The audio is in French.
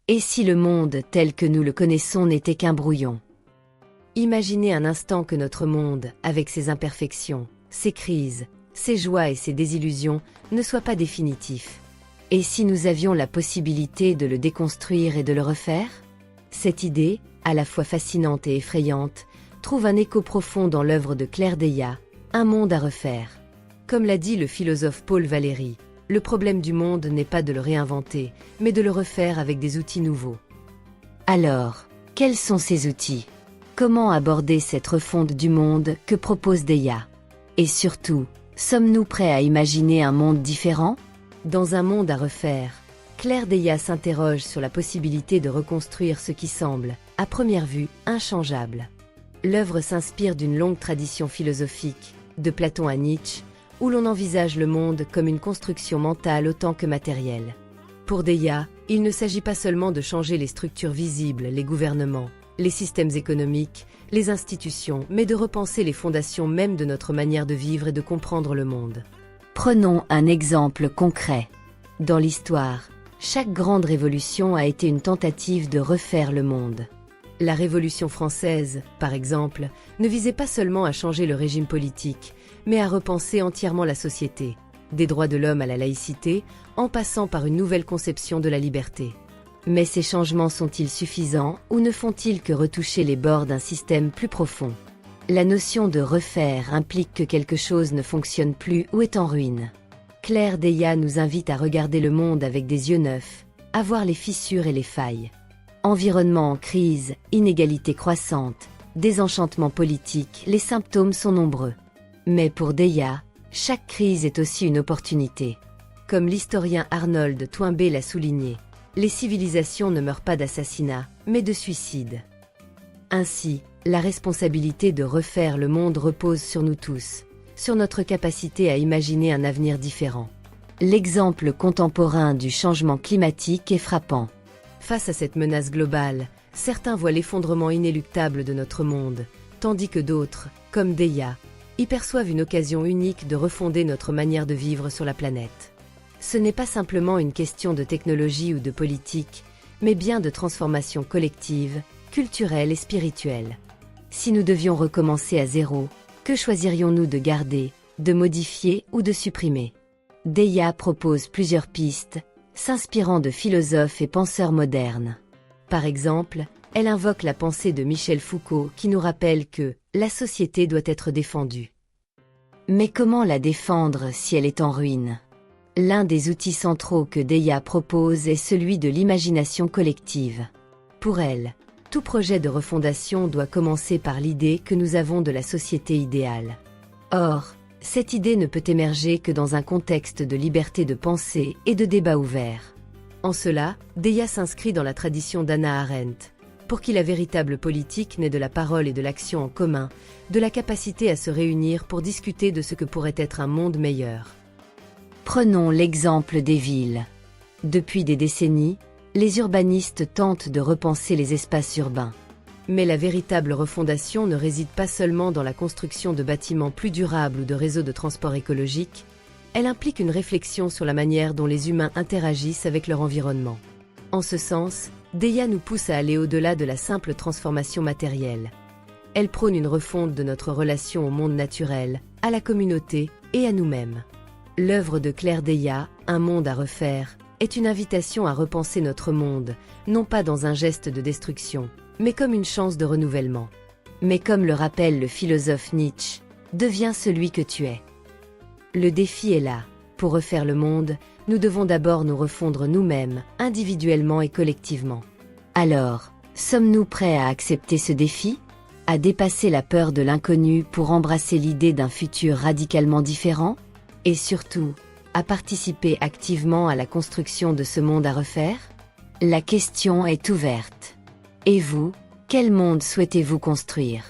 Et si le monde tel que nous le connaissons n'était qu'un brouillon? Imaginez un instant que notre monde, avec ses imperfections, ses crises, ses joies et ses désillusions, ne soit pas définitif. Et si nous avions la possibilité de le déconstruire et de le refaire? Cette idée, à la fois fascinante et effrayante, trouve un écho profond dans l'œuvre de Claire Deillat, Un monde à refaire. Comme l'a dit le philosophe Paul Valéry, le problème du monde n'est pas de le réinventer, mais de le refaire avec des outils nouveaux. Alors, quels sont ces outils? Comment aborder cette refonte du monde que propose Deillat? Et surtout, sommes-nous prêts à imaginer un monde différent? Dans Un monde à refaire, Claire Deillat s'interroge sur la possibilité de reconstruire ce qui semble, à première vue, inchangeable. L'œuvre s'inspire d'une longue tradition philosophique, de Platon à Nietzsche, où l'on envisage le monde comme une construction mentale autant que matérielle. Pour Deillat, il ne s'agit pas seulement de changer les structures visibles, les gouvernements, les systèmes économiques, les institutions, mais de repenser les fondations même de notre manière de vivre et de comprendre le monde. Prenons un exemple concret. Dans l'histoire, chaque grande révolution a été une tentative de refaire le monde. La Révolution française, par exemple, ne visait pas seulement à changer le régime politique, mais à repenser entièrement la société, des droits de l'homme à la laïcité, en passant par une nouvelle conception de la liberté. Mais ces changements sont-ils suffisants ou ne font-ils que retoucher les bords d'un système plus profond? La notion de refaire implique que quelque chose ne fonctionne plus ou est en ruine. Claire Deillat nous invite à regarder le monde avec des yeux neufs, à voir les fissures et les failles. Environnement en crise, inégalités croissantes, désenchantement politique, les symptômes sont nombreux. Mais pour Deillat, chaque crise est aussi une opportunité. Comme l'historien Arnold Toynbee l'a souligné, les civilisations ne meurent pas d'assassinat, mais de suicide. Ainsi, la responsabilité de refaire le monde repose sur nous tous, sur notre capacité à imaginer un avenir différent. L'exemple contemporain du changement climatique est frappant. Face à cette menace globale, certains voient l'effondrement inéluctable de notre monde, tandis que d'autres, comme Deillat, y perçoivent une occasion unique de refonder notre manière de vivre sur la planète. Ce n'est pas simplement une question de technologie ou de politique, mais bien de transformation collective, culturelle et spirituelle. Si nous devions recommencer à zéro, que choisirions-nous de garder, de modifier ou de supprimer? Deillat propose plusieurs pistes, s'inspirant de philosophes et penseurs modernes. Par exemple, elle invoque la pensée de Michel Foucault qui nous rappelle que la société doit être défendue. Mais comment la défendre si elle est en ruine? L'un des outils centraux que Deillat propose est celui de l'imagination collective. Pour elle, tout projet de refondation doit commencer par l'idée que nous avons de la société idéale. Or, cette idée ne peut émerger que dans un contexte de liberté de pensée et de débat ouvert. En cela, Deillat s'inscrit dans la tradition d'Hannah Arendt, pour qui la véritable politique naît de la parole et de l'action en commun, de la capacité à se réunir pour discuter de ce que pourrait être un monde meilleur. Prenons l'exemple des villes. Depuis des décennies, les urbanistes tentent de repenser les espaces urbains. Mais la véritable refondation ne réside pas seulement dans la construction de bâtiments plus durables ou de réseaux de transport écologiques, elle implique une réflexion sur la manière dont les humains interagissent avec leur environnement. En ce sens, Deillat nous pousse à aller au-delà de la simple transformation matérielle. Elle prône une refonte de notre relation au monde naturel, à la communauté et à nous-mêmes. L'œuvre de Claire Deillat, Un monde à refaire, est une invitation à repenser notre monde, non pas dans un geste de destruction, mais comme une chance de renouvellement. Mais comme le rappelle le philosophe Nietzsche, deviens celui que tu es. Le défi est là. Pour refaire le monde, nous devons d'abord nous refondre nous-mêmes, individuellement et collectivement. Alors, sommes-nous prêts à accepter ce défi? À dépasser la peur de l'inconnu pour embrasser l'idée d'un futur radicalement différent? Et surtout, à participer activement à la construction de ce monde à refaire? La question est ouverte. Et vous, quel monde souhaitez-vous construire?